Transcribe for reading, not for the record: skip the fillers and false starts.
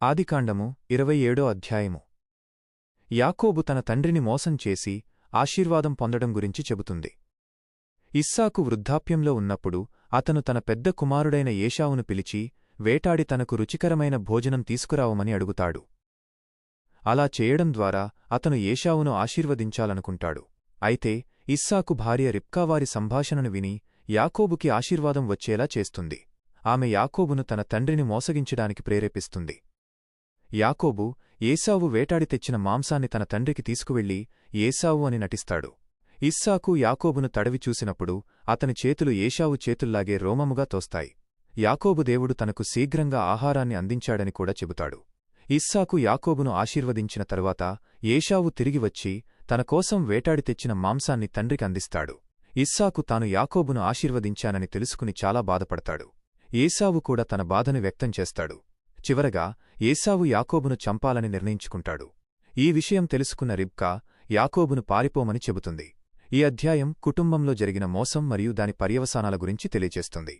ఆదికాండము 27 అధ్యాయము. యాకోబు తన తండ్రిని మోసం చేసి ఆశీర్వాదం పొందడం గురించి చెబుతుంది. ఇస్సాకు వృద్ధాప్యంలో ఉన్నప్పుడు అతను తన పెద్ద కుమారుడైన ఏశావును పిలిచి వేటాడి తనకు రుచికరమైన భోజనం తీసుకురావమని అడుగుతాడు. అలా చేయడం ద్వారా అతను ఏశావును ఆశీర్వదించాలనుకుంటాడు. అయితే ఇస్సాకు భార్య రిబ్కావారి సంభాషణను విని యాకోబుకి ఆశీర్వాదం వచ్చేలా చేస్తుంది. ఆమె యాకోబును తన తండ్రిని మోసగించడానికి ప్రేరేపిస్తుంది. యాకోబు ఏశావు వేటాడి తెచ్చిన మాంసాన్ని తన తండ్రికి తీసుకువెళ్లి ఏశావు అని నటిస్తాడు. ఇస్సాకు యాకోబును తడవి చూసినప్పుడు అతని చేతులు ఏశావు చేతుల్లాగే రోమముగా తోస్తాయి. యాకోబు దేవుడు తనకు శీఘ్రంగా ఆహారాన్ని అందించాడని కూడా చెబుతాడు. ఇస్సాకు యాకోబును ఆశీర్వదించిన తరువాత ఏశావు తిరిగి వచ్చి తనకోసం వేటాడి తెచ్చిన మాంసాన్ని తండ్రికి అందిస్తాడు. ఇస్సాకు తాను యాకోబును ఆశీర్వదించానని తెలుసుకుని చాలా బాధపడతాడు. ఏశావు కూడా తన బాధను వ్యక్తం చేస్తాడు. చివరగా ఏశావు యాకోబును చంపాలని నిర్ణయించుకుంటాడు. ఈ విషయం తెలుసుకున్న రిబ్కా యాకోబును పారిపోమని చెబుతుంది. ఈ అధ్యాయం కుటుంబంలో జరిగిన మోసం మరియు దాని పర్యవసానాల గురించి తెలియచేస్తుంది.